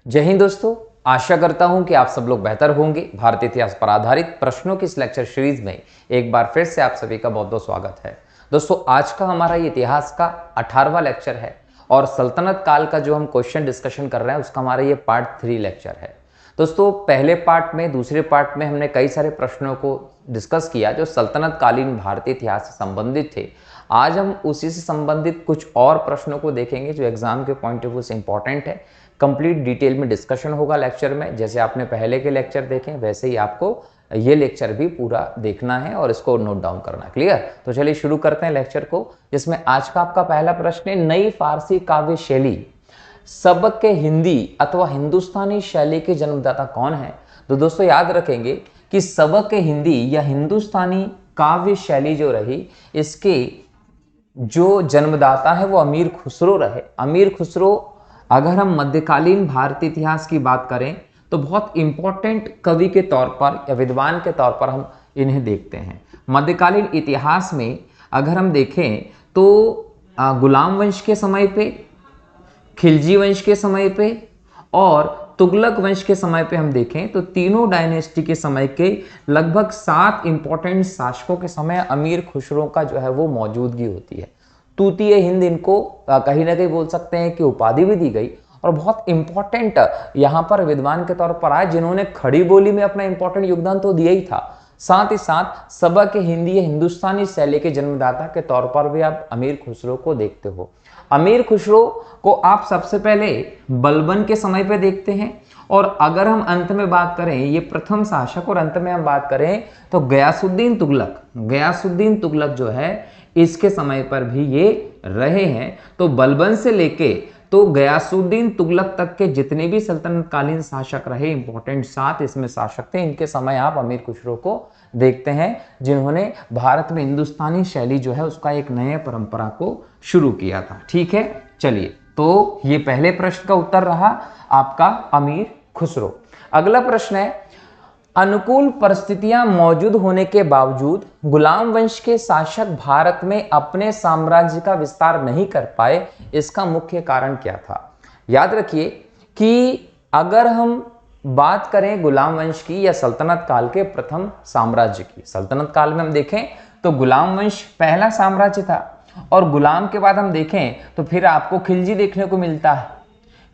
जय हिंद दोस्तों, आशा करता हूं कि आप सब लोग बेहतर होंगे। भारतीय इतिहास पर आधारित प्रश्नों की इस लेक्चर सीरीज में एक बार फिर से आप सभी का बहुत बहुत स्वागत है। दोस्तों, आज का हमारा इतिहास का 18वां लेक्चर है और सल्तनत काल का जो हम क्वेश्चन डिस्कशन कर रहे हैं उसका हमारा ये पार्ट 3 लेक्चर है। दोस्तों, पहले पार्ट में, दूसरे पार्ट में हमने कई सारे प्रश्नों को डिस्कस किया जो सल्तनत कालीन भारतीय इतिहास से संबंधित थे। आज हम उसी से संबंधित कुछ और प्रश्नों को देखेंगे जो एग्जाम के पॉइंट ऑफ व्यू से इंपॉर्टेंट है। कंप्लीट डिटेल में डिस्कशन होगा लेक्चर में। जैसे आपने पहले के लेक्चर देखे वैसे ही आपको ये लेक्चर भी पूरा देखना है और इसको नोट डाउन करना है। क्लियर? तो चलिए शुरू करते हैं लेक्चर को, जिसमें आज का आपका पहला प्रश्न है, नई फारसी काव्य शैली सबक के हिंदी अथवा हिंदुस्तानी शैली के जन्मदाता कौन है? तो दोस्तों याद रखेंगे कि सबक के हिंदी या हिंदुस्तानी काव्य शैली जो रही, इसके जो जन्मदाता है वो अमीर खुसरो रहे। अमीर खुसरो, अगर हम मध्यकालीन भारतीय इतिहास की बात करें तो बहुत इंपॉर्टेंट कवि के तौर पर या विद्वान के तौर पर हम इन्हें देखते हैं। मध्यकालीन इतिहास में अगर हम देखें तो गुलाम वंश के समय पे, खिलजी वंश के समय पे और तुगलक वंश के समय पे हम देखें तो तीनों डायनेस्टी के समय के लगभग 7 इंपॉर्टेंट शासकों के समय अमीर खुसरो का जो है वो मौजूदगी होती है। तूतीय हिंद इनको कहीं ना कहीं बोल सकते हैं कि उपाधि भी दी गई और बहुत इंपॉर्टेंट यहाँ पर विद्वान के तौर पर आए, जिन्होंने खड़ी बोली में अपना इंपॉर्टेंट योगदान तो दिया ही था, साथ ही साथ सबक के हिंदी या हिंदुस्तानी शैली के जन्मदाता के तौर पर भी आप अमीर खुसरो को देखते हो। अमीर खुसरो को आप सबसे पहले बलबन के समय पे देखते हैं और अगर हम अंत में बात करें, ये प्रथम शासक, और अंत में हम बात करें तो गयासुद्दीन तुगलक जो है इसके समय पर भी ये रहे हैं। तो बलबन से लेके तो गयासुद्दीन तुगलक तक के जितने भी सल्तनत कालीन शासक रहे, इंपॉर्टेंट 7 इसमें शासक थे, इनके समय आप अमीर खुसरो को देखते हैं, जिन्होंने भारत में हिंदुस्तानी शैली जो है उसका एक नए परंपरा को शुरू किया था। ठीक है, चलिए, तो ये पहले प्रश्न का उत्तर रहा आपका अमीर खुसरो। अगला प्रश्न है, अनुकूल परिस्थितियां मौजूद होने के बावजूद गुलाम वंश के शासक भारत में अपने साम्राज्य का विस्तार नहीं कर पाए, इसका मुख्य कारण क्या था? याद रखिए कि अगर हम बात करें गुलाम वंश की या सल्तनत काल के प्रथम साम्राज्य की, सल्तनत काल में हम देखें तो गुलाम वंश पहला साम्राज्य था और गुलाम के बाद हम देखें तो फिर आपको खिलजी देखने को मिलता है।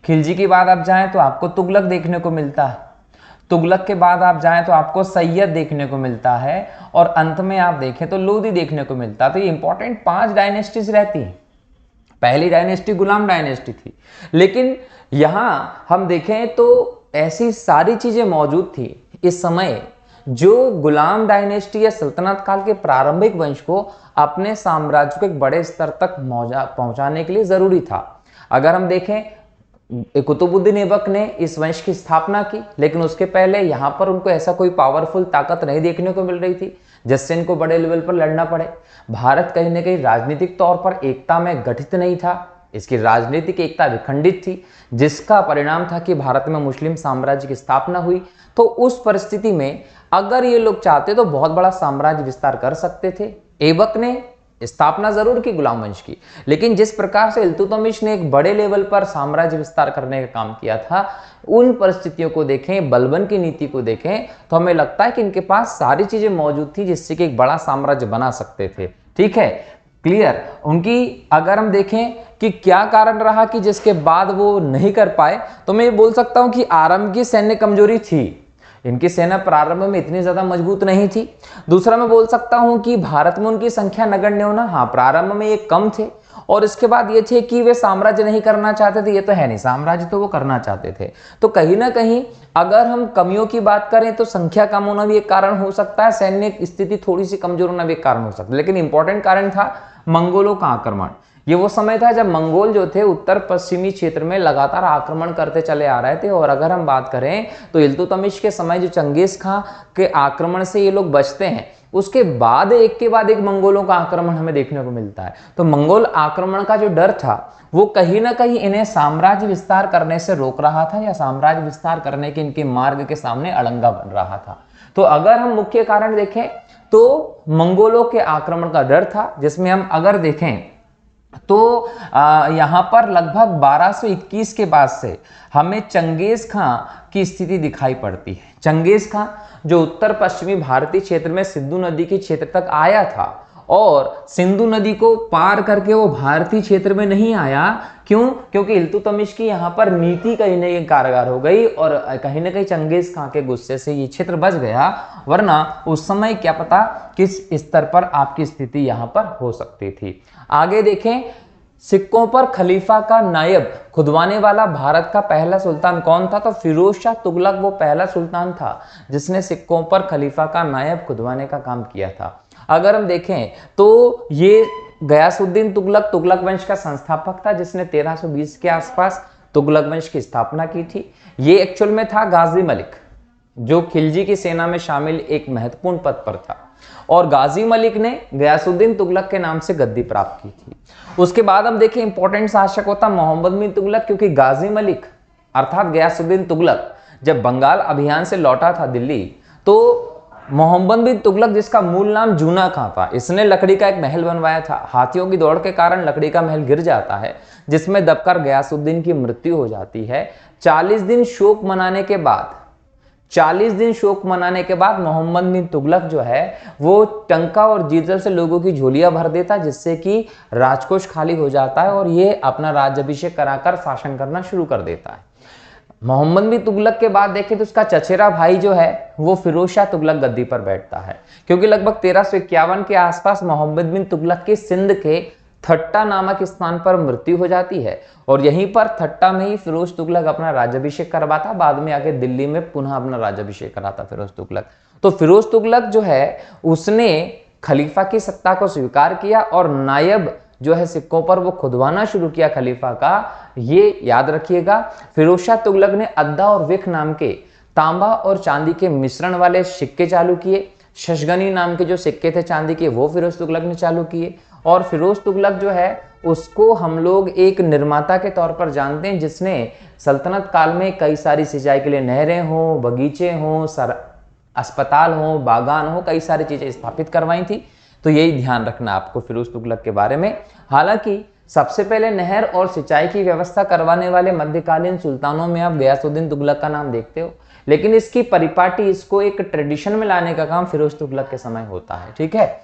खिलजी के बाद आप जाएं तो आपको तुगलक देखने को मिलता है। तुगलक के बाद आप जाएं तो आपको सैयद देखने को मिलता है और अंत में आप देखें तो लोदी देखने को मिलता है। तो ये इंपॉर्टेंट 5 डायनेस्टीज रहती हैं। पहली डायनेस्टी गुलाम डायनेस्टी थी, लेकिन यहां हम देखें तो ऐसी सारी चीजें मौजूद थी इस समय जो गुलाम डायनेस्टी या सल्तनत काल के प्रारंभिक वंश को अपने साम्राज्य को एक बड़े स्तर तक पहुंचाने के लिए जरूरी था। अगर हम देखें, कुतुबुद्दीन ऐबक ने इस वंश की स्थापना की, लेकिन उसके पहले यहां पर उनको ऐसा कोई पावरफुल ताकत नहीं देखने को मिल रही थी जिससे इनको बड़े लेवल पर लड़ना पड़े। भारत कहीं ना कहीं राजनीतिक तौर पर एकता में गठित नहीं था, इसकी राजनीतिक एकता विखंडित थी, जिसका परिणाम था कि भारत में मुस्लिम साम्राज्य की स्थापना हुई। तो उस परिस्थिति में अगर ये लोग चाहते तो बहुत बड़ा साम्राज्य विस्तार कर सकते थे। ऐबक ने स्थापना जरूर की गुलाम वंश की, लेकिन जिस प्रकार से इल्तुतमिश ने एक बड़े लेवल पर साम्राज्य विस्तार करने का काम किया था, उन परिस्थितियों को देखें, बलबन की नीति को देखें तो हमें लगता है कि इनके पास सारी चीजें मौजूद थी जिससे कि एक बड़ा साम्राज्य बना सकते थे। ठीक है, क्लियर? उनकी अगर हम देखें कि क्या कारण रहा कि जिसके बाद वो नहीं कर पाए, तो मैं ये बोल सकता हूं कि आरंभ की सैन्य कमजोरी थी। इनकी सेना प्रारंभ में इतनी ज्यादा मजबूत नहीं थी। दूसरा मैं बोल सकता हूं कि भारत में उनकी संख्या नगण्य होना, हाँ प्रारंभ में ये कम थे, और इसके बाद ये थे कि वे साम्राज्य नहीं करना चाहते थे, ये तो है नहीं, साम्राज्य तो वो करना चाहते थे। तो कहीं ना कहीं अगर हम कमियों की बात करें तो संख्या कम होना भी एक कारण हो सकता है, सैन्य स्थिति थोड़ी सी कमजोर होना भी एक कारण हो सकता है, लेकिन इंपॉर्टेंट कारण था मंगोलों का आक्रमण। ये वो समय था जब मंगोल जो थे उत्तर पश्चिमी क्षेत्र में लगातार आक्रमण करते चले आ रहे थे। और अगर हम बात करें तो इल्तुतमिश के समय जो चंगेज खां के आक्रमण से ये लोग बचते हैं, उसके बाद एक के बाद एक मंगोलों का आक्रमण हमें देखने को मिलता है। तो मंगोल आक्रमण का जो डर था वो कहीं ना कहीं इन्हें साम्राज्य विस्तार करने से रोक रहा था या साम्राज्य विस्तार करने के इनके मार्ग के सामने अड़ंगा बन रहा था। तो अगर हम मुख्य कारण देखें तो मंगोलों के आक्रमण का डर था, जिसमें हम अगर देखें तो यहाँ पर लगभग 1221 के बाद से हमें चंगेज खां की स्थिति दिखाई पड़ती है। चंगेज खां जो उत्तर पश्चिमी भारतीय क्षेत्र में सिंधु नदी के क्षेत्र तक आया था और सिंधु नदी को पार करके वो भारतीय क्षेत्र में नहीं आया। क्यों? क्योंकि इल्तुतमिश की यहाँ पर नीति कहीं ना कहीं कारगर हो गई और कहीं ना कहीं चंगेज खां के गुस्से से ये क्षेत्र बच गया, वरना उस समय क्या पता किस स्तर पर आपकी स्थिति यहाँ पर हो सकती थी। आगे देखें, सिक्कों पर खलीफा का नायब खुदवाने वाला भारत का पहला सुल्तान कौन था? तो फिरोज शाह तुगलक वो पहला सुल्तान था जिसने सिक्कों पर खलीफा का नायब खुदवाने का काम किया था। अगर हम देखें तो ये गयासुद्दीन तुगलक तुगलक वंश का संस्थापक था जिसने 1320 के आसपास तुगलक वंश की स्थापना की थी। ये एक्चुअल में था गाजी मलिक जो खिलजी की सेना में शामिल एक महत्वपूर्ण पद पर था और गाजी मलिक ने गयासुद्दीन तुगलक के नाम से गद्दी प्राप्त की थी। उसके बाद हम देखें इंपॉर्टेंट शासक होता मोहम्मद बिन तुगलक, क्योंकि गाजी मलिक अर्थात गयासुद्दीन तुगलक जब बंगाल अभियान से लौटा था दिल्ली, तो मोहम्मद बिन तुगलक जिसका मूल नाम जूना खां था, इसने लकड़ी का एक महल बनवाया था। हाथियों की दौड़ के कारण लकड़ी का महल गिर जाता है जिसमें दबकर गयासुद्दीन की मृत्यु हो जाती है। 40 दिन शोक मनाने के बाद मोहम्मद बिन तुगलक जो है वो टंका और जीतल से लोगों की झोलियां भर देता, जिससे कि राजकोष खाली हो जाता है और ये अपना राज्याभिषेक कराकर शासन करना शुरू कर देता है। मोहम्मद बिन तुगलक के बाद देखें तो उसका चचेरा भाई जो है वो फिरोज शाह तुगलक गद्दी पर बैठता है, क्योंकि लगभग 1351 के आसपास मोहम्मद बिन तुगलक के सिंध के थट्टा नामक स्थान पर मृत्यु हो जाती है और यहीं पर थट्टा में ही फिरोज तुगलक अपना राज्याभिषेक करवाता। बाद में आके दिल्ली में पुनः अपना राज्याभिषेक कराता फिरोज तुगलक। तो फिरोज तुगलक जो है उसने खलीफा की सत्ता को स्वीकार किया और नायब जो है सिक्कों पर वो खुदवाना शुरू किया खलीफा का। ये याद रखिएगा, फिरोज शाह तुगलक ने अद्दा और विख नाम के तांबा और चांदी के मिश्रण वाले सिक्के चालू किए। शशगनी नाम के जो सिक्के थे चांदी के वो फिरोज तुगलक ने चालू किए और फिरोज तुगलक जो है उसको हम लोग एक निर्माता के तौर पर जानते हैं जिसने सल्तनत काल में कई सारी सिंचाई के लिए नहरें हो, बगीचे हो, अस्पताल हो, बागान हो, कई सारी चीजें स्थापित करवाई थी। तो यही ध्यान रखना आपको फिरोज तुगलक के बारे में। हालांकि सबसे पहले नहर और सिंचाई की व्यवस्था करवाने वाले मध्यकालीन सुल्तानों में आप गयासुद्दीन तुगलक का नाम देखते हो, लेकिन इसकी परिपाटी, इसको एक ट्रेडिशन में लाने का काम फिरोज तुगलक के समय होता है। ठीक है,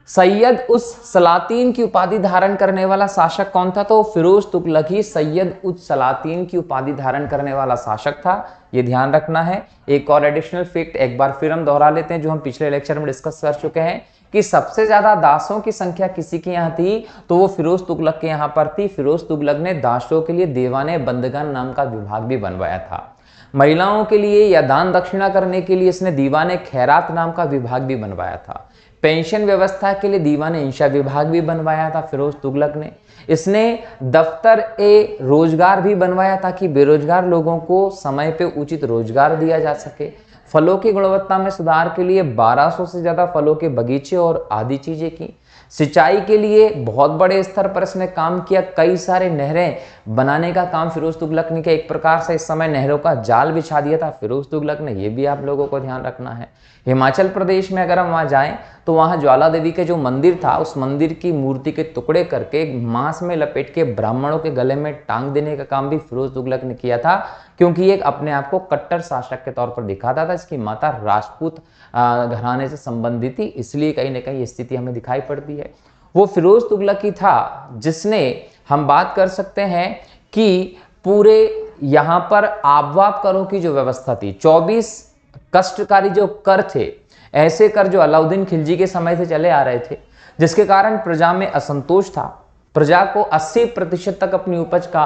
सैयद उस सलातीन की उपाधि धारण करने वाला शासक कौन था? तो फिरोज तुगलक ही सैयद उस सलातीन की उपाधि धारण करने वाला शासक था। ये ध्यान रखना है। एक और एडिशनल फैक्ट एक बार फिर हम दोहरा लेते हैं जो हम पिछले लेक्चर में डिस्कस कर चुके हैं कि सबसे ज्यादा दासों की संख्या किसी के यहाँ थी तो वो फिरोज तुगलक के यहाँ पर थी। फिरोज तुगलक ने दासों के लिए दीवाने बंदगान नाम का विभाग भी बनवाया था। महिलाओं के लिए या दान दक्षिणा करने के लिए इसने दीवाने खैरात नाम का विभाग भी बनवाया था। पेंशन व्यवस्था के लिए दीवाने इंशा विभाग भी बनवाया था फिरोज तुगलक ने। इसने दफ्तर ए रोजगार भी बनवाया ताकि बेरोजगार लोगों को समय पे उचित रोजगार दिया जा सके। फलों की गुणवत्ता में सुधार के लिए 1200 से ज्यादा फलों के बगीचे और आदि चीजें की। सिंचाई के लिए बहुत बड़े स्तर पर इसने काम किया। कई सारे नहरें बनाने का काम फिरोज तुगलक ने किया। एक प्रकार से इस समय नहरों का जाल बिछा दिया था फिरोज तुगलक ने। ये भी आप लोगों को ध्यान रखना है। हिमाचल प्रदेश में अगर हम वहां जाएं तो वहां ज्वाला देवी के जो मंदिर था उस मंदिर की मूर्ति के टुकड़े करके मांस में लपेट के ब्राह्मणों के गले में टांग देने का काम भी फिरोज तुगलक ने किया था, क्योंकि ये अपने आप को कट्टर शासक के तौर पर दिखाता था। इसकी माता राजपूत घराने से संबंधित थी, इसलिए कहीं ना कहीं ये स्थिति हमें दिखाई पड़ती है। वो फिरोज तुगलक ही था जिसने, हम बात कर सकते हैं कि पूरे यहाँ पर आबवाब करों की जो व्यवस्था थी, 24 कष्टकारी जो कर थे, ऐसे कर जो अलाउद्दीन खिलजी के समय से चले आ रहे थे, जिसके कारण प्रजा में असंतोष था। प्रजा को 80% तक अपनी उपज का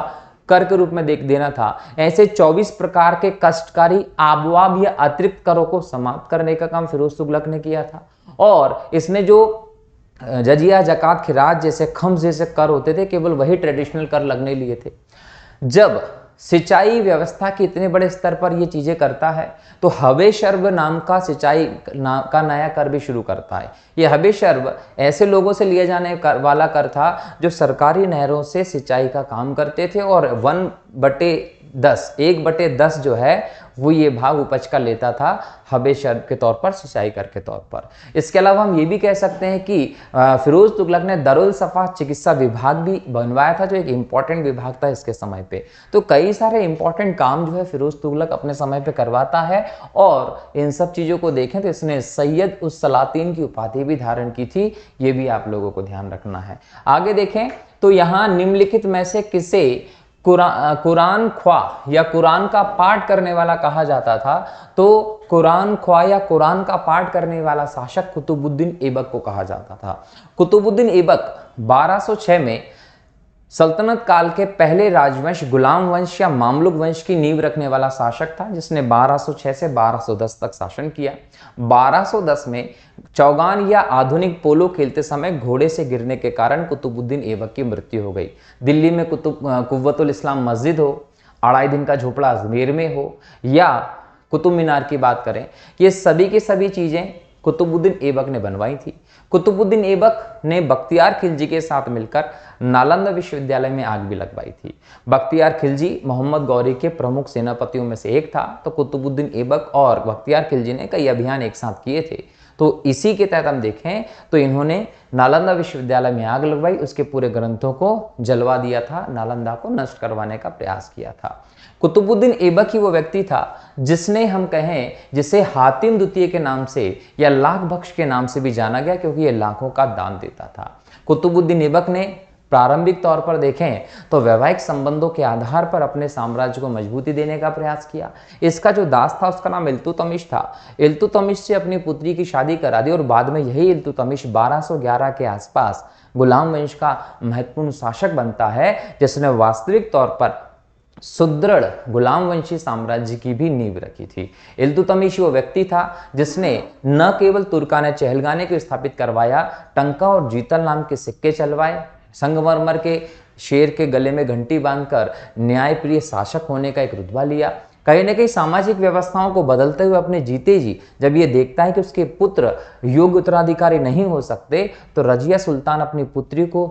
कर के रूप में देना था। ऐसे 24 प्रकार के कष्टकारी आबवाब या अतिरिक्त करों को समाप्त करने का काम फिरोज तुगलक ने किया था। और इसने जो जजिया, जकात, खिराज जैसे खम्स जैसे कर होते थे, केवल वही ट्रेडिशनल कर लगने लिए थे। जब सिंचाई व्यवस्था के इतने बड़े स्तर पर ये चीजें करता है तो हवेशर्व नाम का सिंचाई का नया कर भी शुरू करता है। ये हवेशर्व ऐसे लोगों से लिया जाने वाला कर था जो सरकारी नहरों से सिंचाई का काम करते थे और 1/2 10, 1/10 जो है वो ये भाग उपज का लेता था हबे शर्ब के तौर पर, सिंचाई कर के तौर पर। इसके अलावा हम ये भी कह सकते हैं कि फिरोज तुगलक ने दारुल सफा चिकित्सा विभाग भी बनवाया था, जो एक इंपॉर्टेंट विभाग था इसके समय पे। तो कई सारे इंपॉर्टेंट काम जो है फिरोज तुगलक अपने समय पे करवाता है, और इन सब चीजों को देखें तो इसने सैयद उस सलातीन की उपाधि भी धारण की थी, ये भी आप लोगों को ध्यान रखना है। आगे देखें तो यहाँ निम्नलिखित में से किसे कुरान ख्वा या कुरान का पाठ करने वाला कहा जाता था? तो कुरान ख्वा या कुरान का पाठ करने वाला शासक कुतुबुद्दीन ऐबक को कहा जाता था। कुतुबुद्दीन ऐबक 1206 में सल्तनत काल के पहले राजवंश गुलाम वंश या मामलुक वंश की नींव रखने वाला शासक था, जिसने 1206 से 1210 तक शासन किया। 1210 में चौगान या आधुनिक पोलो खेलते समय घोड़े से गिरने के कारण कुतुबुद्दीन ऐबक की मृत्यु हो गई। दिल्ली में कुव्वतुल इस्लाम मस्जिद हो, अढ़ाई दिन का झोपड़ा अजमेर में हो, या कुतुब मीनार की बात करें, ये सभी की सभी चीजें कुतुबुद्दीन ऐबक ने बनवाई थी। कुतुबुद्दीन ऐबक ने बख्तियार खिलजी के साथ मिलकर नालंदा विश्वविद्यालय में आग भी लगवाई थी। बख्तियार खिलजी मोहम्मद गौरी के प्रमुख सेनापतियों में से एक था, तो कुतुबुद्दीन ऐबक और बख्तियार खिलजी ने कई अभियान एक साथ किए थे। तो इसी के तहत हम देखें तो इन्होंने नालंदा विश्वविद्यालय में आग लगवाई, उसके पूरे ग्रंथों को जलवा दिया था, नालंदा को नष्ट करवाने का प्रयास किया था। कुतुबुद्दीन ऐबक ही वो व्यक्ति था जिसने, हम कहें, जिसे हातिम द्वितीय के नाम से या लाख बख्श के नाम से भी जाना गया, क्योंकि ये लाखों का दान देता था। कुतुबुद्दीन ऐबक ने प्रारंभिक तौर पर देखें तो वैवाहिक संबंधों के आधार पर अपने साम्राज्य को मजबूती देने का प्रयास किया। इसका जो दास था उसका नाम इल्तुतमिश था। इल्तुतमिश से अपनी पुत्री की शादी करा दी, और बाद में यही इल्तुतमिश 1211 के आसपास गुलाम वंश का महत्वपूर्ण शासक बनता है, जिसने वास्तविक तौर पर सुदृढ़ गुलाम वंशी साम्राज्य की भी नींव रखी थी। इल्तुतमिश वो व्यक्ति था जिसने न केवल तुर्काने चहलगाने को स्थापित करवाया, टंका और जीतल नाम के सिक्के चलवाए, संगमरमर के शेर के गले में घंटी बांधकर न्यायप्रिय शासक होने का एक रुतबा लिया। कहीं न कहीं सामाजिक व्यवस्थाओं को बदलते हुए अपने जीते जी जब ये देखता है कि उसके पुत्र योग्य उत्तराधिकारी नहीं हो सकते, तो रजिया सुल्तान अपनी पुत्री को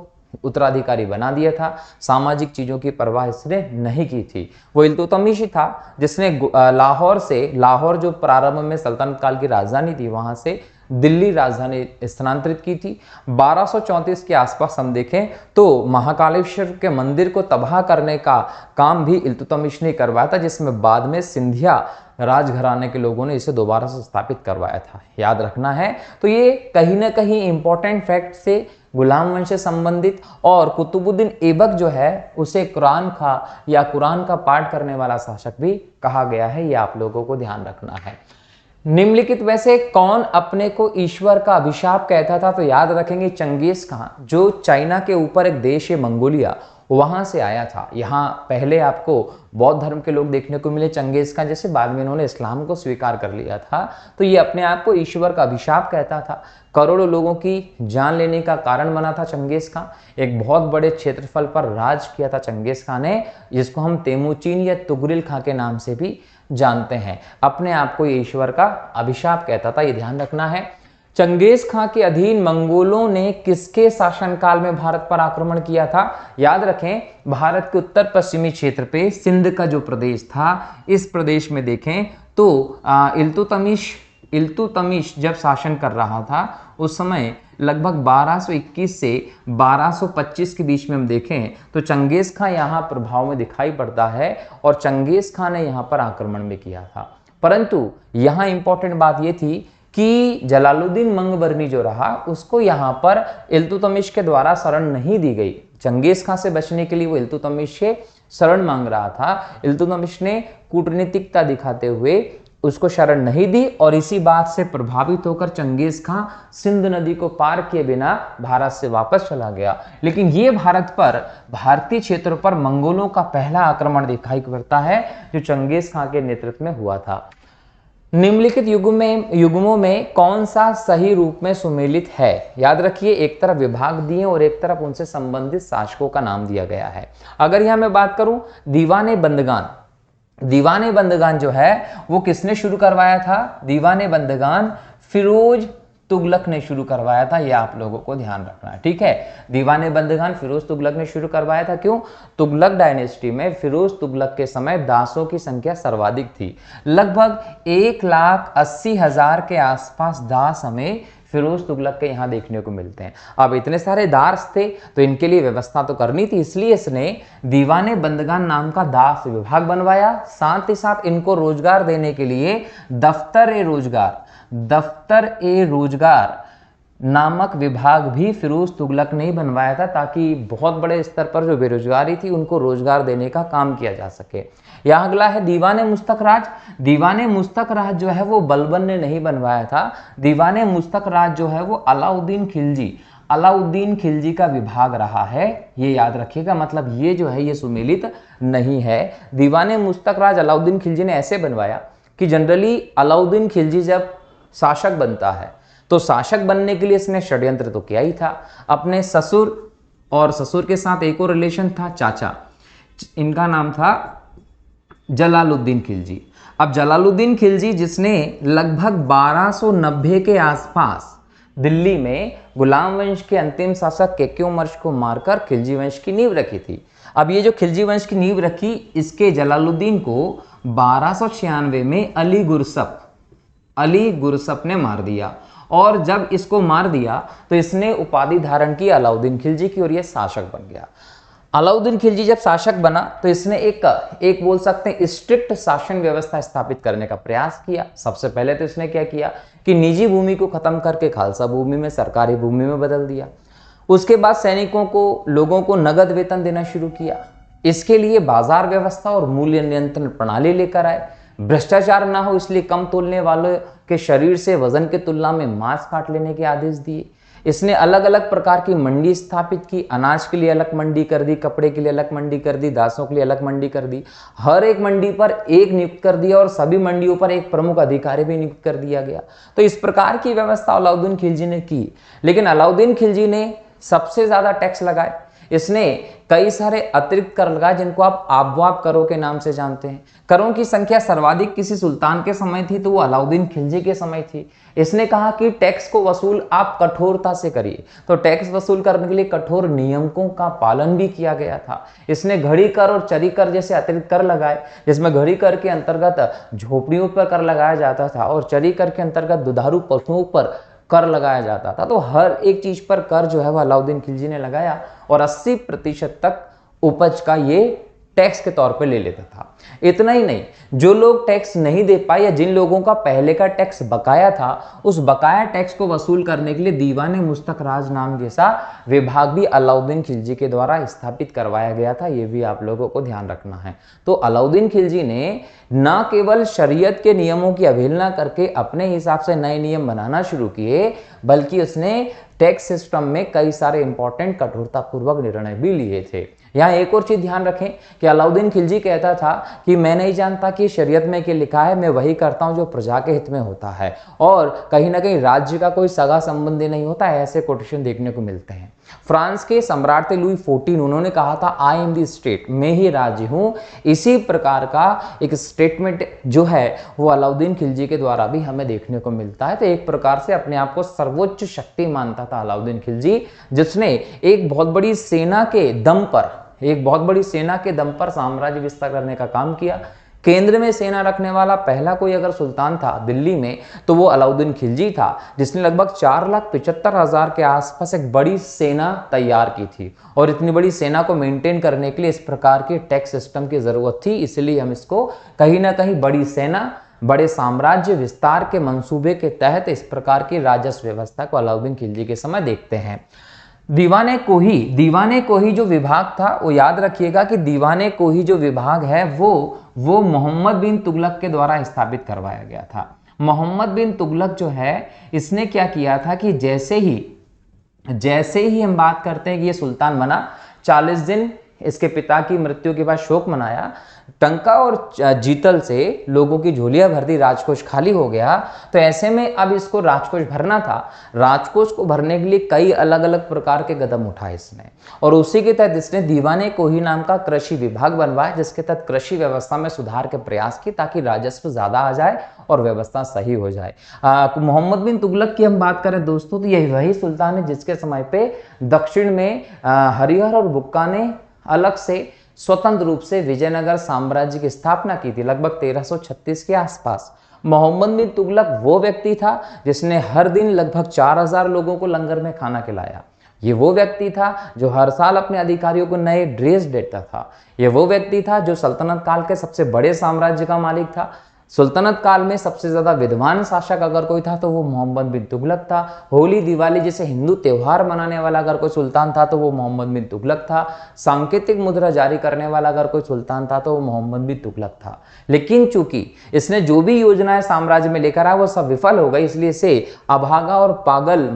उत्तराधिकारी बना दिया था। सामाजिक चीजों की परवाह इसने नहीं की थी। वो इल्तुतमिश ही था जिसने लाहौर जो प्रारंभ में सल्तनत काल की राजधानी थी, वहां से दिल्ली राजधानी स्थानांतरित की थी। 1234 के आसपास हम देखें तो महाकालेश्वर के मंदिर को तबाह करने का काम भी इल्तुतमिश ने करवाया था, जिसमें बाद में सिंधिया राजघराने के लोगों ने इसे दोबारा से स्थापित करवाया था। याद रखना है। तो ये कहीं ना कहीं इंपॉर्टेंट फैक्ट से गुलाम वंश से संबंधित, और कुतुबुद्दीन ऐबक जो है उसे कुरान खा या कुरान का पाठ करने वाला शासक भी कहा गया है। ये आप लोगों को ध्यान रखना है। निम्नलिखित में से कौन अपने को ईश्वर का अभिशाप कहता था? तो याद रखेंगे चंगेज खान, जो चाइना के ऊपर एक देश है मंगोलिया, वहां से आया था। यहाँ पहले आपको बौद्ध धर्म के लोग देखने को मिले चंगेज खान जैसे, बाद में इन्होंने इस्लाम को स्वीकार कर लिया था। तो ये अपने आप को ईश्वर का अभिशाप कहता था। करोड़ों लोगों की जान लेने का कारण बना था चंगेज खान। एक बहुत बड़े क्षेत्रफल पर राज किया था चंगेज खान ने, जिसको हम तेमुचीन या तुगरिल खां के नाम से भी जानते हैं। अपने आप को ये ईश्वर का अभिशाप कहता था, ये ध्यान रखना है। चंगेज खां के अधीन मंगोलों ने किसके शासनकाल में भारत पर आक्रमण किया था? याद रखें, भारत के उत्तर पश्चिमी क्षेत्र पे सिंध का जो प्रदेश था, इस प्रदेश में देखें तो इल्तुतमिश जब शासन कर रहा था उस समय लगभग 1221 से 1225 के बीच में हम देखें तो चंगेज खां यहाँ प्रभाव में दिखाई पड़ता है, और चंगेज खां ने यहाँ पर आक्रमण भी किया था। परंतु यहाँ इंपॉर्टेंट बात ये थी कि जलालुद्दीन मंगबरनी जो रहा, उसको यहाँ पर इल्तुतमिश के द्वारा शरण नहीं दी गई। चंगेज खां से बचने के लिए वो इल्तुतमिश से शरण मांग रहा था। इल्तुतमिश ने कूटनीतिकता दिखाते हुए उसको शरण नहीं दी, और इसी बात से प्रभावित होकर चंगेज खां सिंध नदी को पार किए बिना भारत से वापस चला गया। लेकिन ये भारतीय क्षेत्रों पर मंगोलों का पहला आक्रमण दिखाई पड़ता है, जो चंगेज खां के नेतृत्व में हुआ था। निम्नलिखित युग्मों में कौन सा सही रूप में सुमेलित है? याद रखिए, एक तरफ विभाग दिए और एक तरफ उनसे संबंधित शासकों का नाम दिया गया है। अगर यहां मैं बात करूं दीवाने बंदगान जो है वो किसने शुरू करवाया था? दीवाने बंदगान फिरोज तुगलक ने शुरू करवाया था, यह आप लोगों को ध्यान रखना है, ठीक है। दीवाने बंदगान फिरोज तुगलक ने शुरू करवाया था। क्यों? तुगलक डायनेस्टी में फिरोज तुगलक के समय दासों की संख्या सर्वाधिक थी। लगभग 1,80,000 के आसपास दास हमें फिरोज तुगलक के यहाँ देखने को मिलते हैं। अब इतने सारे दास थे तो इनके लिए व्यवस्था तो करनी थी, इसलिए इसने दीवाने बंदगान नाम का दास विभाग बनवाया। साथ ही साथ इनको रोजगार देने के लिए दफ्तर-ए-रोजगार नामक विभाग भी फिरोज तुगलक ने ही बनवाया था, ताकि बहुत बड़े स्तर पर जो बेरोजगारी थी उनको रोजगार देने का काम किया जा सके। यहाँ अगला है दीवाने मुस्तक राज। दीवाने मुस्तक राज जो है वो बलबन ने नहीं बनवाया था। दीवाने मुस्तक राज जो है वो अलाउद्दीन खिलजी का विभाग रहा है, ये याद रखिएगा। मतलब ये जो है ये सुमेलित नहीं है। दीवाने मुस्तक राज अलाउद्दीन खिलजी ने ऐसे बनवाया कि जनरली अलाउद्दीन खिलजी जब शासक बनता है तो शासक बनने के लिए इसने षड्यंत्र तो किया ही था। अपने ससुर और ससुर के साथ एक और रिलेशन था, चाचा, इनका नाम था जलालुद्दीन खिलजी। अब जलालुद्दीन खिलजी जिसने लगभग 1290 के आसपास दिल्ली में गुलाम वंश के अंतिम शासक केक्योमर्श को मारकर खिलजी वंश की नींव रखी थी। अब ये जो खिलजी वंश की नींव रखी, इसके जलालुद्दीन को 1296 में अली गुरसप ने मार दिया। और जब इसको मार दिया तो इसने उपाधि धारण की अलाउद्दीन खिलजी की और यह शासक बन गया। अलाउद्दीन खिलजी जब शासक बना तो इसने एक बोल सकते हैं स्ट्रिक्ट शासन व्यवस्था स्थापित करने का प्रयास किया। सबसे पहले तो इसने क्या किया कि निजी भूमि को खत्म करके खालसा भूमि में, सरकारी भूमि में बदल दिया। उसके बाद सैनिकों को, लोगों को नगद वेतन देना शुरू किया। इसके लिए बाजार व्यवस्था और मूल्य नियंत्रण प्रणाली लेकर आए। भ्रष्टाचार ना हो इसलिए कम तोलने वालों के शरीर से वजन की तुलना में मांस काट लेने के आदेश दिए। इसने अलग अलग प्रकार की मंडी स्थापित की। अनाज के लिए अलग मंडी कर दी, कपड़े के लिए अलग मंडी कर दी, दासों के लिए अलग मंडी कर दी। हर एक मंडी पर एक नियुक्त कर दिया और सभी मंडियों पर एक प्रमुख अधिकारी भी नियुक्त कर दिया गया। तो इस प्रकार की व्यवस्था अलाउद्दीन खिलजी ने की। लेकिन अलाउद्दीन खिलजी ने सबसे ज्यादा टैक्स लगाए। इसने कई सारे अतिरिक्त कर लगाए जिनको आप आबवाब करों के नाम से जानते हैं। करों की संख्या सर्वाधिक किसी सुल्तान के समय थी तो वो अलाउद्दीन खिलजी के समय थी। इसने कहा कि टैक्स को वसूल आप कठोरता से करिए, तो टैक्स वसूल करने के लिए कठोर नियमों का पालन भी किया गया था। इसने घड़ी कर और चरी कर जैसे अतिरिक्त कर लगाए, जिसमें घड़ी कर के अंतर्गत झोपड़ियों पर कर लगाया जाता था और चरी कर के अंतर्गत दुधारू पशुओं पर कर लगाया जाता था। तो हर एक चीज पर कर जो है वह अलाउद्दीन खिलजी ने लगाया और 80% तक उपज का ये टैक्स के तौर पे ले लेता था। इतना ही नहीं, जो लोग टैक्स नहीं दे पाए या जिन लोगों का पहले का टैक्स बकाया था, उस बकाया टैक्स को वसूल करने के लिए दीवाने मुस्तक राज नाम जैसा विभाग भी अलाउद्दीन खिलजी के द्वारा स्थापित करवाया गया था। यह भी आप लोगों को ध्यान रखना है। तो अलाउद्दीन खिलजी ने न केवल शरीयत के नियमों की अवहेलना करके अपने हिसाब से नए नियम बनाना शुरू किए, बल्कि उसने टैक्स सिस्टम में कई सारे इंपॉर्टेंट कठोरतापूर्वक निर्णय भी लिए थे। यहाँ एक और चीज ध्यान रखें कि अलाउद्दीन खिलजी कहता था कि मैं नहीं जानता कि शरीयत में क्या लिखा है, मैं वही करता हूं जो प्रजा के हित में होता है, और कहीं ना कहीं राज्य का कोई सगा संबंधी नहीं होता है। ऐसे कोटेशन देखने को मिलते हैं। फ्रांस के सम्राट थे लुई 14, उन्होंने कहा था आई एम द स्टेट, मैं ही राज्य हूं। इसी प्रकार का एक स्टेटमेंट जो है वो अलाउद्दीन खिलजी के द्वारा भी हमें देखने को मिलता है। तो एक प्रकार से अपने आप को सर्वोच्च शक्ति मानता था अलाउद्दीन खिलजी, जिसने एक बहुत बड़ी सेना के दम पर साम्राज्य विस्तार करने का काम किया। केंद्र में सेना रखने वाला पहला कोई अगर सुल्तान था दिल्ली में तो वो अलाउद्दीन खिलजी था, जिसने लगभग 4,75,000 के आसपास एक बड़ी सेना तैयार की थी। और इतनी बड़ी सेना को मेंटेन करने के लिए इस प्रकार के टैक्स सिस्टम की जरूरत थी। इसलिए हम इसको कहीं ना कहीं बड़ी सेना, बड़े साम्राज्य विस्तार के मंसूबे के तहत इस प्रकार की राजस्व व्यवस्था को अलाउद्दीन खिलजी के समय देखते हैं। दीवाने कोही जो विभाग था, वो याद रखिएगा कि दीवाने कोही जो विभाग है वो मोहम्मद बिन तुगलक के द्वारा स्थापित करवाया गया था। मोहम्मद बिन तुगलक जो है, इसने क्या किया था कि जैसे ही हम बात करते हैं कि ये सुल्तान बना, 40 दिन इसके पिता की मृत्यु के बाद शोक मनाया। टंका और जीतल से लोगों की झोलियां भर दी, राजकोष खाली हो गया। तो ऐसे में अब इसको राजकोष भरना था। राजकोष को भरने के लिए कई अलग अलग प्रकार के कदम उठाए इसने, और उसी के तहत इसने दीवाने कोही नाम का कृषि विभाग बनवाया, जिसके तहत कृषि व्यवस्था में सुधार के प्रयास की ताकि राजस्व ज्यादा आ जाए और व्यवस्था सही हो जाए। मोहम्मद बिन तुगलक की हम बात करें दोस्तों, तो यही वही सुल्तान है जिसके समय पे दक्षिण में हरिहर और बुक्का ने अलग से स्वतंत्र रूप से विजयनगर साम्राज्य की स्थापना की थी, लगभग 1336 के आसपास। मोहम्मद बिन तुगलक वो व्यक्ति था जिसने हर दिन लगभग 4000 लोगों को लंगर में खाना खिलाया। ये वो व्यक्ति था जो हर साल अपने अधिकारियों को नए ड्रेस देता था। ये वो व्यक्ति था जो सल्तनत काल के सबसे बड़े साम्राज्य का मालिक था। सुल्तनत काल में सबसे ज्यादा विद्वान शासक अगर कोई था तो वो मोहम्मद बिन तुगलक था। होली दिवाली जैसे हिंदू त्योहार मनाने वाला अगर कोई सुल्तान था तो वो मोहम्मद बिन तुगलक था। सांकेतिक मुद्रा जारी करने वाला अगर कोई सुल्तान था तो वो मोहम्मद बिन तुगलक था। लेकिन चूंकि इसने जो भी योजनाएं साम्राज्य में लेकर आया वो सब विफल हो गई, इसलिए इसे अभागा और पागल,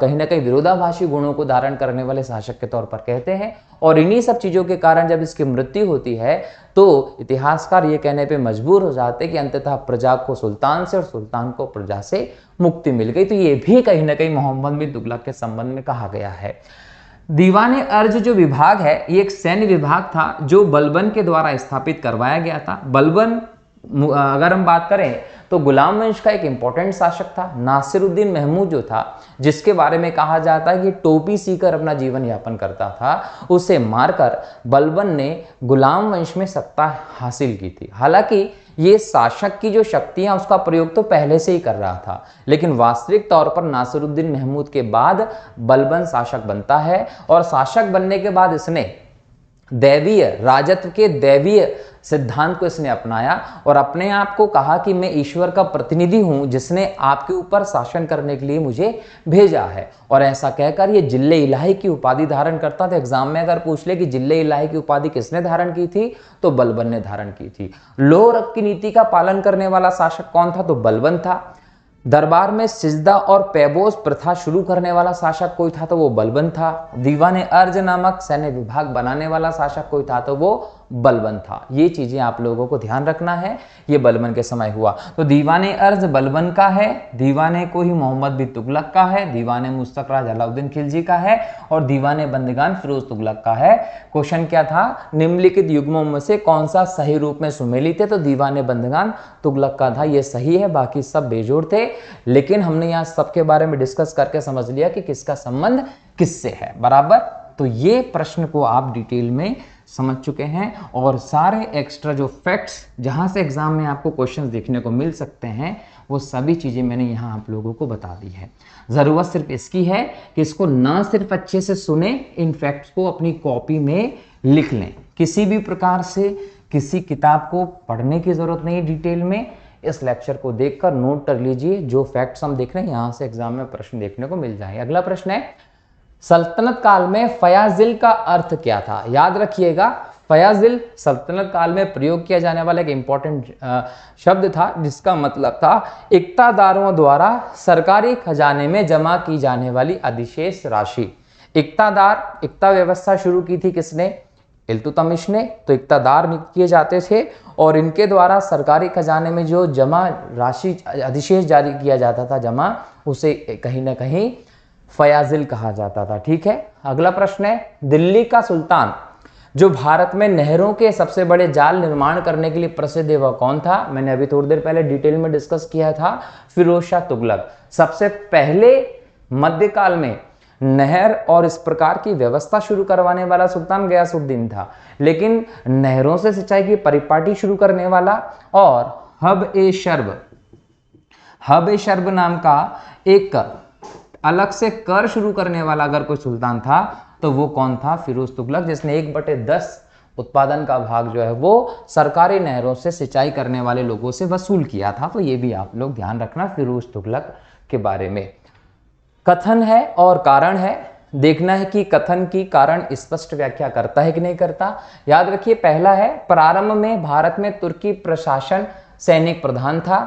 कहीं ना कहीं विरोधाभासी गुणों को धारण करने वाले शासक के तौर पर कहते हैं। और इन्हीं सब चीजों के कारण जब इसकी मृत्यु होती है तो इतिहासकार ये कहने पे मजबूर हो जाते हैं कि अंततः प्रजा को सुल्तान से और सुल्तान को प्रजा से मुक्ति मिल गई। तो ये भी कहीं ना कहीं मोहम्मद बिन तुगलक के संबंध में कहा गया है। दीवाने अर्ज जो विभाग है ये एक सैन्य विभाग था जो बलबन के द्वारा स्थापित करवाया गया था। बलबन अगर हम बात करें तो गुलाम वंश का एक इंपॉर्टेंट शासक था। नासिरुद्दीन महमूद जो था, जिसके बारे में कहा जाता है कि टोपी सीकर अपना जीवन यापन करता था, उसे मारकर बलबन ने गुलाम वंश में सत्ता हासिल की थी। हालांकि ये शासक की जो शक्तियां उसका प्रयोग तो पहले से ही कर रहा था, लेकिन वास्तविक तौर पर नासिरुद्दीन महमूद के बाद बलबन शासक बनता है। और शासक बनने के बाद इसने दैवीय राजत्व के दैवीय सिद्धांत को इसने अपनाया और अपने आप को कहा कि मैं ईश्वर का प्रतिनिधि हूं जिसने आपके ऊपर शासन करने के लिए मुझे भेजा है। और ऐसा कहकर ये जिल्ले इलाही की उपाधि धारण करता था। एग्जाम में अगर पूछ ले कि जिल्ले इलाही की उपाधि किसने धारण की थी तो बलबन ने धारण की थी। लोह रक्त की नीति का पालन करने वाला शासक कौन था तो बलबन था। दरबार में सिजदा और पैबोस प्रथा शुरू करने वाला शासक कोई था तो वो बलबन था। दीवाने अर्ज नामक सैन्य विभाग बनाने वाला शासक कोई था तो वो बलबन था। ये चीजें आप लोगों को ध्यान रखना है, ये बलबन के समय हुआ। तो दीवाने अर्ज बलबन का है, दीवाने को ही मोहम्मद बिन तुगलक का है, दीवाने मुस्तकराज अलाउद्दीन खिलजी का है और दीवाने बंदगान फिरोज तुगलक का है। क्वेश्चन क्या था, निम्नलिखित युग्मों में से कौन सा सही रूप में सुमेलित है तो दीवाने बंदगान तुगलक का था, ये सही है, बाकी सब बेजोड़ थे। लेकिन हमने यहाँ सबके बारे में डिस्कस करके समझ लिया कि किसका संबंध किससे है, बराबर। तो ये प्रश्न को आप डिटेल में समझ चुके हैं और सारे एक्स्ट्रा जो फैक्ट्स जहां से एग्जाम में आपको क्वेश्चंस देखने को मिल सकते हैं वो सभी चीजें मैंने यहां आप लोगों को बता दी है। जरूरत सिर्फ इसकी है कि इसको ना सिर्फ अच्छे से सुने, इन फैक्ट्स को अपनी कॉपी में लिख लें। किसी भी प्रकार से किसी किताब को पढ़ने की जरूरत नहीं डिटेल में, इस लेक्चर को देखकर नोट कर लीजिए। जो फैक्ट्स हम देख रहे हैं यहां से एग्जाम में प्रश्न देखने को मिल जाए। अगला प्रश्न है, सल्तनत काल में फयाजिल का अर्थ क्या था। याद रखिएगा, फयाजिल सल्तनत काल में प्रयोग किया जाने वाला एक इंपॉर्टेंट शब्द था जिसका मतलब था इक्तादारों द्वारा सरकारी खजाने में जमा की जाने वाली अधिशेष राशि। इक्तादार, इक्ता व्यवस्था शुरू की थी किसने, इल्तुतमिश ने। तो इक्तादार नियुक्त किए जाते थे और इनके द्वारा सरकारी खजाने में जो जमा राशि अधिशेष जारी किया जाता था जमा, उसे कहीं ना कहीं फयाजिल कहा जाता था। ठीक है, अगला प्रश्न है, दिल्ली का सुल्तान जो भारत में नहरों के सबसे बड़े जाल निर्माण करने के लिए प्रसिद्ध है वह कौन था। मैंने अभी थोड़ी देर पहले डिटेल में डिस्कस किया था, फिरोज शाह तुगलक। सबसे पहले मध्यकाल में नहर और इस प्रकार की व्यवस्था शुरू करवाने वाला सुल्तान गयासुद्दीन था, लेकिन नहरों से सिंचाई की परिपाटी शुरू करने वाला और हब ए शर्ब नाम का एक अलग से कर शुरू करने वाला अगर कोई सुल्तान था तो वो कौन था, फिरोज तुगलक, जिसने 1/10 उत्पादन का भाग जो है वो सरकारी नहरों से सिंचाई करने वाले लोगों से वसूल किया था। तो ये भी आप लोग ध्यान रखना फिरोज तुगलक के बारे में। कथन है और कारण है, देखना है कि कथन की कारण स्पष्ट व्याख्या करता है कि नहीं करता। याद रखिए, पहला है, प्रारंभ में भारत में तुर्की प्रशासन सैनिक प्रधान था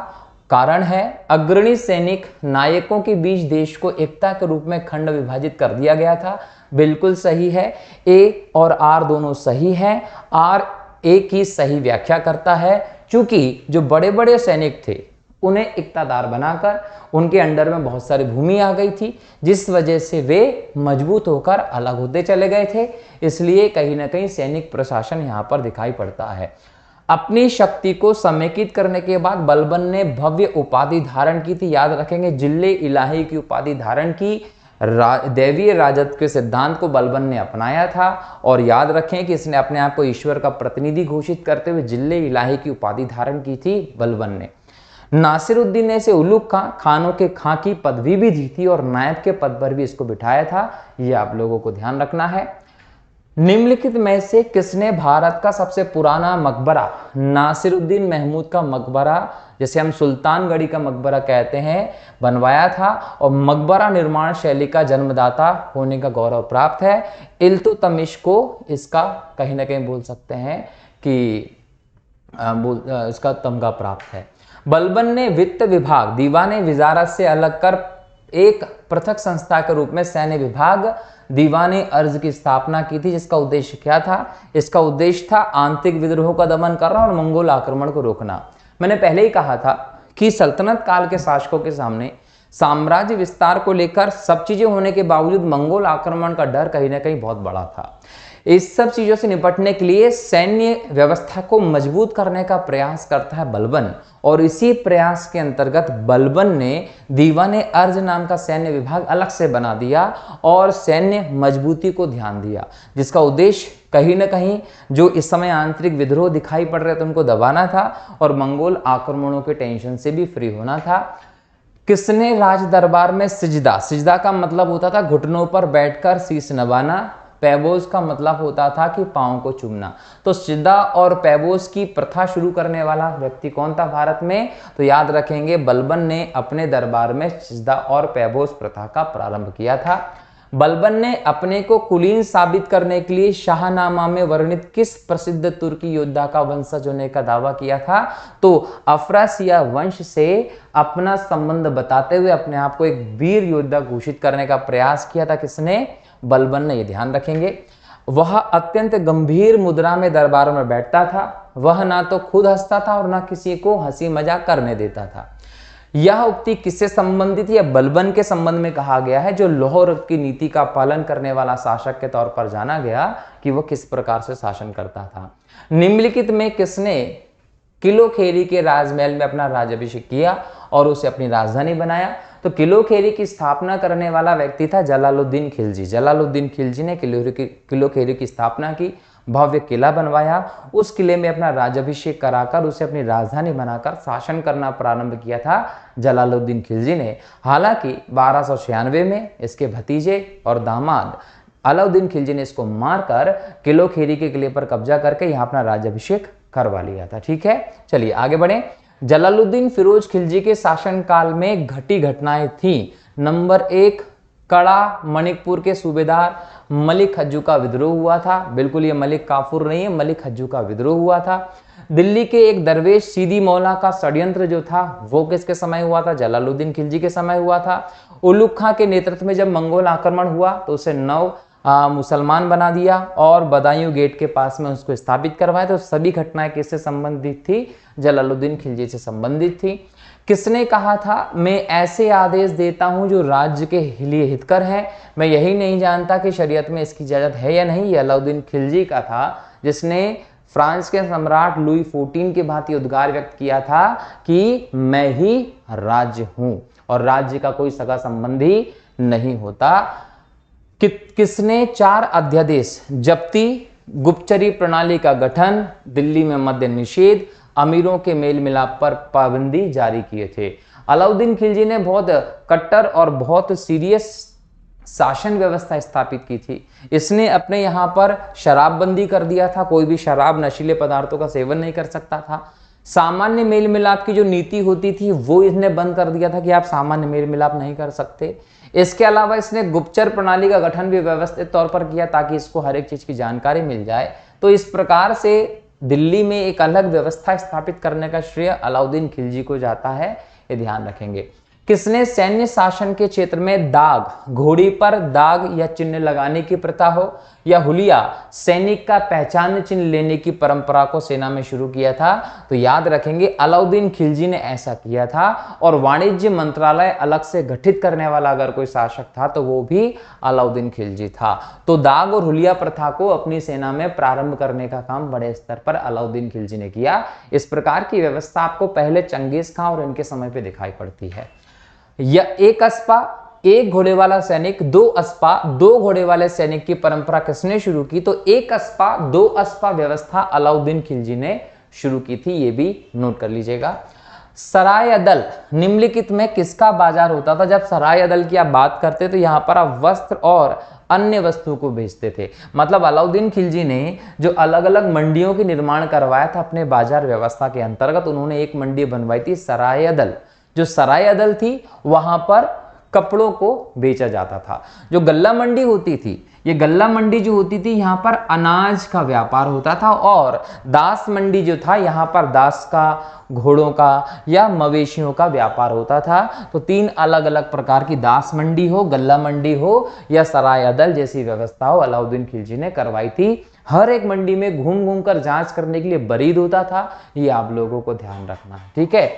कारण है अग्रणी सैनिक नायकों के बीच देश को एकता के रूप में खंड विभाजित कर दिया गया था। बिल्कुल सही है, ए और आर दोनों सही है। आर ए की सही व्याख्या करता है, क्योंकि जो बड़े बड़े सैनिक थे उन्हें इक्तादार बनाकर उनके अंडर में बहुत सारी भूमि आ गई थी, जिस वजह से वे मजबूत होकर अलग होते चले गए थे। इसलिए कहीं ना कहीं सैनिक प्रशासन यहाँ पर दिखाई पड़ता है। अपनी शक्ति को समेकित करने के बाद बलबन ने भव्य उपाधि धारण की थी। याद रखेंगे, जिले इलाही की उपाधि धारण की। दैवीय राजत्व के सिद्धांत को बलबन ने अपनाया था, और याद रखें कि इसने अपने आप को ईश्वर का प्रतिनिधि घोषित करते हुए जिले इलाही की उपाधि धारण की थी बलबन ने। नासिरुद्दीन ने इसे उलुग खानों के खां की पदवी भी दी थी और नायब के पद पर भी इसको बिठाया था। ये आप लोगों को ध्यान रखना है। निम्नलिखित में से किसने भारत का सबसे पुराना मकबरा, नासिरुद्दीन महमूद का मकबरा, जैसे हम सुल्तानगढ़ी का मकबरा कहते हैं, बनवाया था, और मकबरा निर्माण शैली का जन्मदाता होने का गौरव प्राप्त है। इल्तुतमिश को इसका कहीं ना कहीं बोल सकते हैं कि इसका तमगा प्राप्त है। बलबन ने वित्त विभाग दीवाने विजारत से अलग कर एक पृथक संस्था के रूप में सैन्य विभाग दीवाने अर्ज की स्थापना की थी, जिसका उद्देश्य क्या था? इसका उद्देश्य था आंतरिक विद्रोह का दमन करना और मंगोल आक्रमण को रोकना। मैंने पहले ही कहा था कि सल्तनत काल के शासकों के सामने साम्राज्य विस्तार को लेकर सब चीजें होने के बावजूद मंगोल आक्रमण का डर कहीं ना कहीं बहुत बड़ा था। इस सब चीजों से निपटने के लिए सैन्य व्यवस्था को मजबूत करने का प्रयास करता है बलबन, और इसी प्रयास के अंतर्गत बलबन ने दीवाने अर्ज नाम का सैन्य विभाग अलग से बना दिया और सैन्य मजबूती को ध्यान दिया, जिसका उद्देश्य कहीं ना कहीं जो इस समय आंतरिक विद्रोह दिखाई पड़ रहे थे उनको दबाना था और मंगोल आक्रमणों के टेंशन से भी फ्री होना था। किसने राज दरबार में सिजदा, सिजदा का मतलब होता था घुटनों पर बैठकर शीश नवाना, पैबोस का मतलब होता था कि पांव को चूमना। तो सिजदा और पैबोस की प्रथा शुरू करने वाला व्यक्ति कौन था भारत में? तो याद रखेंगे बलबन ने अपने दरबार में सिजदा और पैबोस प्रथा का प्रारंभ किया था। बलबन ने अपने को कुलीन साबित करने के लिए शाहनामा में वर्णित किस प्रसिद्ध तुर्की योद्धा का वंशज होने का दावा किया था? तो अफरासिया वंश से अपना संबंध बताते हुए अपने आप को एक वीर योद्धा घोषित करने का प्रयास किया था। किसने? बलबन ने। ये ध्यान रखेंगे। वह अत्यंत गंभीर मुद्रा में दरबार में बैठता था। वह ना तो खुद हंसता था और ना किसी को हंसी मजाक करने देता था। यह उक्ति किससे संबंधित है? बलबन के संबंध में कहा गया है, जो लाहौर की नीति का पालन करने वाला शासक के तौर पर जाना गया कि वह किस प्रकार से शासन करता था। निम्नलिखित में किसने किलोखेरी के राजमहल में अपना राज्याभिषेक किया और उसे अपनी राजधानी बनाया? तो किलोखेरी की स्थापना करने वाला व्यक्ति था जलालुद्दीन खिलजी। जलालुद्दीन खिलजी ने किलोखेरी की स्थापना की, भव्य किला बनवाया, उस किले में अपना राज्याभिषेक कराकर उसे अपनी राजधानी बनाकर शासन करना प्रारंभ किया था जलालुद्दीन खिलजी ने। हालांकि 1296 में इसके भतीजे और दामाद अलाउद्दीन खिलजी ने इसको मारकर किलोखेरी के किले पर कब्जा करके यहाँ अपना राज्याभिषेक करवा लिया था। ठीक है, चलिए आगे बढ़े। जलालुद्दीन फिरोज खिलजी के शासनकाल में घटी घटनाएं थी। नंबर 1, कड़ा मणिकपुर के सूबेदार मलिक हज्जू का विद्रोह हुआ था। बिल्कुल ये मलिक काफूर नहीं है, मलिक हज्जू का विद्रोह हुआ था। दिल्ली के एक दरवेश सीदी मौला का षड्यंत्र जो था वो किसके समय हुआ था? जलालुद्दीन खिलजी के समय हुआ था। उलुग खां के नेतृत्व में जब मंगोल आक्रमण हुआ तो उसे मुसलमान बना दिया और बदायूं गेट के पास में उसको स्थापित करवाया। तो सभी घटनाएं किससे संबंधित थी? जलालुद्दीन खिलजी से संबंधित थी। किसने कहा था मैं ऐसे आदेश देता हूं जो राज्य के लिए हितकर है, मैं यही नहीं जानता कि शरीयत में इसकी इजाजत है या नहीं? ये अलाउद्दीन खिलजी का था, जिसने फ्रांस के सम्राट लुई 14 के भांति उद्गार व्यक्त किया था कि मैं ही राज्य हूं और राज्य का कोई सगा संबंधी नहीं होता। किसने 4 अध्यादेश जब्ती, गुप्तचरी प्रणाली का गठन, दिल्ली में मद्य निषेध, अमीरों के मेल मिलाप पर पाबंदी जारी किए थे? अलाउद्दीन खिलजी ने बहुत कट्टर और बहुत सीरियस शासन व्यवस्था स्थापित की थी। इसने अपने यहाँ पर शराबबंदी कर दिया था, कोई भी शराब नशीले पदार्थों का सेवन नहीं कर सकता था। सामान्य मेल मिलाप की जो नीति होती थी वो इसने बंद कर दिया था कि आप सामान्य मेल मिलाप नहीं कर सकते। इसके अलावा इसने गुप्तचर प्रणाली का गठन भी व्यवस्थित तौर पर किया ताकि इसको हर एक चीज की जानकारी मिल जाए। तो इस प्रकार से दिल्ली में एक अलग व्यवस्था स्थापित करने का श्रेय अलाउद्दीन खिलजी को जाता है। ये ध्यान रखेंगे। किसने सैन्य शासन के क्षेत्र में दाग, घोड़ी पर दाग या चिन्ह लगाने की प्रथा हो या हुलिया, सैनिक का पहचान चिन्ह लेने की परंपरा को सेना में शुरू किया था? तो याद रखेंगे अलाउद्दीन खिलजी ने ऐसा किया था। और वाणिज्य मंत्रालय अलग से गठित करने वाला अगर कोई शासक था तो वो भी अलाउद्दीन खिलजी था। तो दाग और हुलिया प्रथा को अपनी सेना में प्रारंभ करने का काम बड़े स्तर पर अलाउद्दीन खिलजी ने किया। इस प्रकार की व्यवस्था आपको पहले चंगेज खां और इनके समय पे दिखाई पड़ती है। या एक अस्पा एक घोड़े वाला सैनिक, दो अस्पा दो घोड़े वाले सैनिक की परंपरा किसने शुरू की? तो एक अस्पा दो अस्पा व्यवस्था अलाउद्दीन खिलजी ने शुरू की थी, ये भी नोट कर लीजिएगा। सराय दल निम्नलिखित में किसका बाजार होता था? जब सराय दल की आप बात करते तो यहां पर आप वस्त्र और अन्य वस्तुओं को बेचते थे। मतलब अलाउद्दीन खिलजी ने जो अलग अलग मंडियों के निर्माण करवाया था अपने बाजार व्यवस्था के अंतर्गत, उन्होंने एक मंडी बनवाई थी सराय दल। जो सराय दल थी वहां पर कपड़ों को बेचा जाता था। जो गल्ला मंडी होती थी, ये गल्ला मंडी जो होती थी यहाँ पर अनाज का व्यापार होता था। और दास मंडी जो था यहाँ पर दास का, घोड़ों का या मवेशियों का व्यापार होता था। तो तीन अलग अलग प्रकार की दास मंडी हो, गल्ला मंडी हो या सराय दल जैसी व्यवस्था हो, अलाउद्दीन खिलजी ने करवाई थी। हर एक मंडी में घूम घूम कर जांच करने के लिए बरीद होता था, ये आप लोगों को ध्यान रखना है, ठीक है।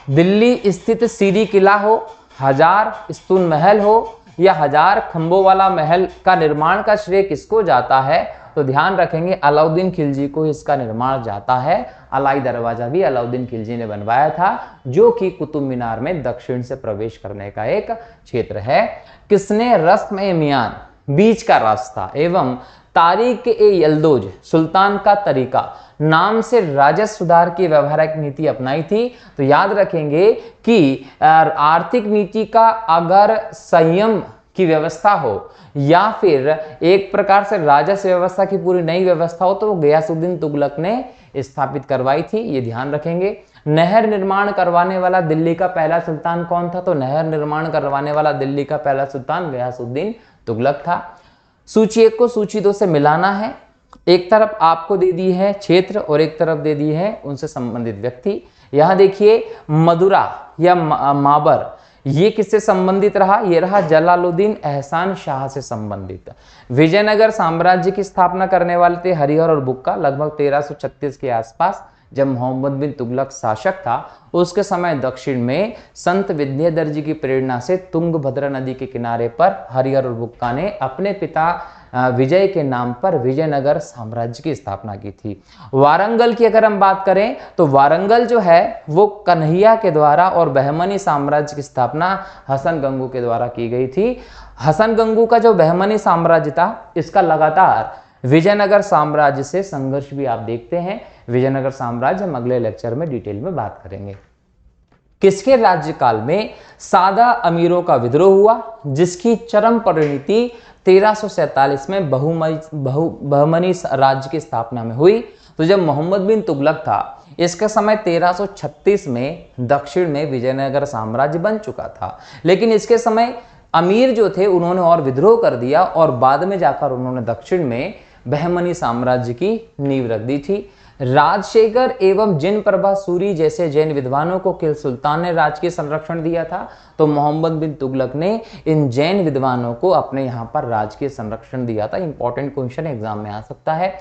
दिल्ली स्थित सीरी किला हो, हजार स्तून महल हो या हजार खंभों वाला महल का निर्माण का श्रेय किसको जाता है? तो ध्यान रखेंगे अलाउद्दीन खिलजी को इसका निर्माण जाता है। अलाई दरवाजा भी अलाउद्दीन खिलजी ने बनवाया था, जो कि कुतुब मीनार में दक्षिण से प्रवेश करने का एक क्षेत्र है। किसने रस्म ए मियान, बीच का रास्ता एवं तारीख ए यल्दोज, सुल्तान का तरीका नाम से राजस्व सुधार की व्यवहारिक नीति अपनाई थी? तो याद रखेंगे कि आर्थिक नीति का अगर संयम की व्यवस्था हो या फिर एक प्रकार से राजस्व व्यवस्था की पूरी नई व्यवस्था हो तो वो गयासुद्दीन तुगलक ने स्थापित करवाई थी, ये ध्यान रखेंगे। नहर निर्माण करवाने वाला दिल्ली का पहला सुल्तान कौन था? तो नहर निर्माण करवाने वाला दिल्ली का पहला सुल्तान गयासुद्दीन तुगलक था। सूची 1 को सूची 2 से मिलाना है। एक तरफ आपको दे दी है क्षेत्र और एक तरफ दे दी है उनसे संबंधित व्यक्ति। यहां देखिए मदुरा या माबर, ये किससे संबंधित रहा? ये रहा जलालुद्दीन एहसान शाह से संबंधित। विजयनगर साम्राज्य की स्थापना करने वाले थे हरिहर और बुक्का, लगभग 1336 के आसपास जब मोहम्मद बिन तुगलक शासक था। उसके समय दक्षिण में संत विद्याधर जी की प्रेरणा से तुंगभद्रा नदी के किनारे पर हरिहर और बुक्का ने अपने पिता विजय के नाम पर विजयनगर साम्राज्य की स्थापना की थी। वारंगल की अगर हम बात करें तो वारंगल जो है वो कन्हैया के द्वारा और बहमनी साम्राज्य की स्थापना हसन गंगू के द्वारा की गई थी। हसन गंगू का जो बहमनी साम्राज्य था, इसका लगातार विजयनगर साम्राज्य से संघर्ष भी आप देखते हैं। विजयनगर साम्राज्य हम अगले लेक्चर में डिटेल में बात करेंगे। किसके राज्यकाल में सादा अमीरों का विद्रोह हुआ, जिसकी चरम परिणति 1347 में बहमनी राज्य की स्थापना में हुई? तो जब मोहम्मद बिन तुगलक था, इसके समय 1336 में दक्षिण में विजयनगर साम्राज्य बन चुका था, लेकिन इसके समय अमीर जो थे उन्होंने और विद्रोह कर दिया और बाद में जाकर उन्होंने दक्षिण में बहमनी साम्राज्य की नींव रख दी थी। राजशेखर एवं जिन प्रभा सूरी जैसे जैन विद्वानों को किल सुल्तान ने राजकीय संरक्षण दिया था, तो मोहम्मद बिन तुगलक ने इन जैन विद्वानों को अपने यहाँ पर राजकीय संरक्षण दिया था। इंपॉर्टेंट क्वेश्चन एग्जाम में आ सकता है।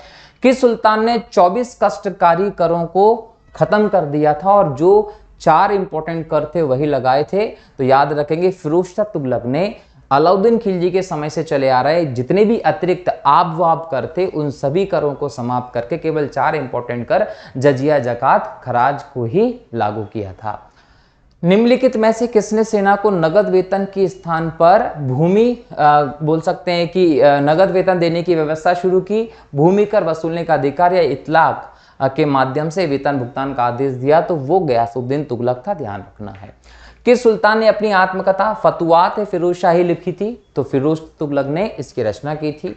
किस सुल्तान ने 24 कष्टकारी करों को खत्म कर दिया था और जो 4 इंपॉर्टेंट कर थे वही लगाए थे? तो याद रखेंगे फिरोज शाह तुगलक ने अलाउद्दीन खिलजी के समय से चले आ रहे जितने भी अतिरिक्त आब वाब कर थे उन सभी करों को समाप्त करके केवल 4 इंपॉर्टेंट कर जजिया, जकात, खराज को ही लागू किया था। निम्नलिखित में से किसने सेना को नगद वेतन के स्थान पर भूमि बोल सकते हैं कि नगद वेतन देने की व्यवस्था शुरू की? भूमि कर वसूलने का अधिकार या इतलाक के माध्यम से वेतन भुगतान का आदेश दिया? तो वो गयासुद्दीन तुगलक था, ध्यान रखना है। किस सुल्तान ने अपनी आत्मकथा फतुआत फिरोज शाही लिखी थी? तो फिरोज तुगलक ने इसकी रचना की थी।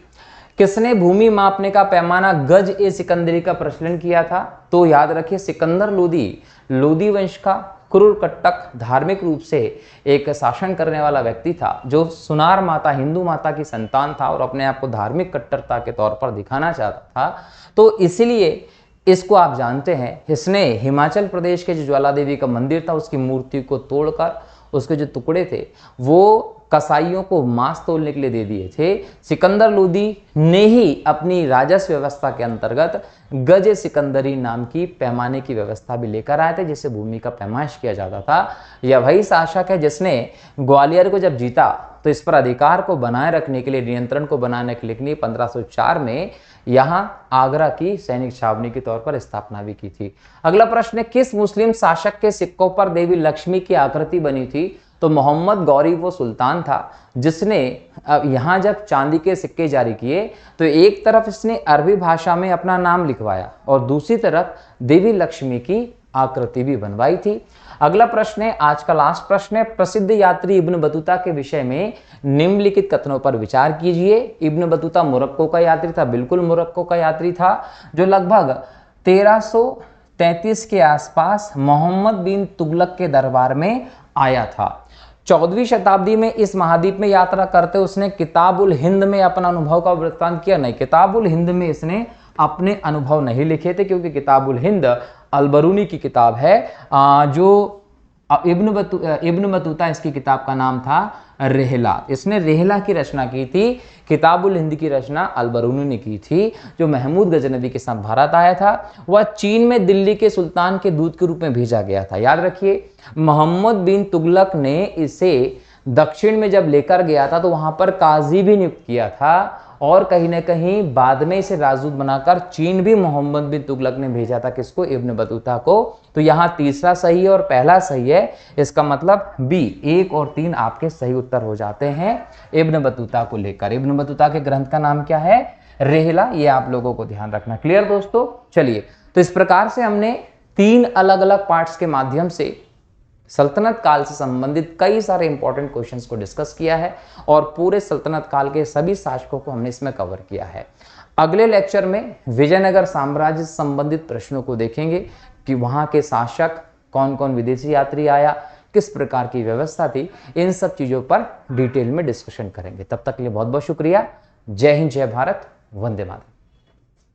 किसने भूमि मापने का पैमाना गज ए सिकंदरी का प्रचलन किया था? तो याद रखिए सिकंदर लोदी वंश का क्रूर कट्टक धार्मिक रूप से एक शासन करने वाला व्यक्ति था, जो सुनार माता हिंदू माता की संतान था और अपने आप को धार्मिक कट्टरता के तौर पर दिखाना चाहता था। तो इसलिए इसको आप जानते हैं, इसने हिमाचल प्रदेश के जो ज्वाला देवी का मंदिर था उसकी मूर्ति को तोड़कर उसके जो टुकड़े थे वो कसाईयों को मांस तोलने के लिए दे दिए थे। सिकंदर लोदी ने ही अपनी राजस्व व्यवस्था के अंतर्गत गज सिकंदरी नाम की पैमाने की व्यवस्था भी लेकर आए थे, जिससे भूमि का पैमाइश किया जाता था। यह वही शासक है जिसने ग्वालियर को जब जीता तो इस पर अधिकार को बनाए रखने के लिए, नियंत्रण को बनाने के लिए 1504 में यहां आगरा की सैनिक छावनी के तौर पर स्थापना भी की थी। अगला प्रश्न है, किस मुस्लिम शासक के सिक्कों पर देवी लक्ष्मी की आकृति बनी थी? तो मोहम्मद गौरी वो सुल्तान था जिसने यहाँ जब चांदी के सिक्के जारी किए तो एक तरफ इसने अरबी भाषा में अपना नाम लिखवाया और दूसरी तरफ देवी लक्ष्मी की आकृति भी बनवाई थी। अगला प्रश्न है, आज का लास्ट प्रश्न है, प्रसिद्ध यात्री इब्न बतूता के विषय में निम्नलिखित कथनों पर विचार कीजिए। इब्न बतूता मोरक्को का यात्री था, बिल्कुल मोरक्को का यात्री था, जो लगभग 1333 के आसपास मोहम्मद बिन तुगलक के दरबार में आया था। 14वीं शताब्दी में इस महाद्वीप में यात्रा करते उसने किताबुल हिंद में अपना अनुभव का वृत्तांत किया। नहीं, किताबुल हिंद में इसने अपने अनुभव नहीं लिखे थे, क्योंकि किताबुल हिंद अलबरूनी की किताब है, जो इब्न बतूता इसकी किताब का नाम था रेहला। इसने रेहला की रचना की थी। किताबुल हिंद की रचना अलबरूनी ने की थी, जो महमूद गजनवी के साथ भारत आया था। वह चीन में दिल्ली के सुल्तान के दूत के रूप में भेजा गया था। याद रखिए, मोहम्मद बिन तुगलक ने इसे दक्षिण में जब लेकर गया था तो वहां पर काजी भी नियुक्त किया था, और कहीं ना कहीं बाद में इसे राजदूत बनाकर चीन भी मोहम्मद बिन तुगलक ने भेजा था। किसको? इब्न बतूता को। तो यहाँ तीसरा सही है और पहला सही है, इसका मतलब बी 1 और 3 आपके सही उत्तर हो जाते हैं इब्न बतूता को लेकर। इब्न बतूता के ग्रंथ का नाम क्या है? रेहला। ये आप लोगों को ध्यान रखना। क्लियर दोस्तों? चलिए, तो इस प्रकार से हमने 3 अलग अलग पार्ट्स के माध्यम से सल्तनत काल से संबंधित कई सारे इंपॉर्टेंट क्वेश्चंस को डिस्कस किया है और पूरे सल्तनत काल के सभी शासकों को हमने इसमें कवर किया है। अगले लेक्चर में विजयनगर साम्राज्य से संबंधित प्रश्नों को देखेंगे कि वहां के शासक कौन कौन, विदेशी यात्री आया, किस प्रकार की व्यवस्था थी, इन सब चीजों पर डिटेल में डिस्कशन करेंगे। तब तक के लिए बहुत बहुत शुक्रिया। जय हिंद, जय भारत, वंदे मातरम।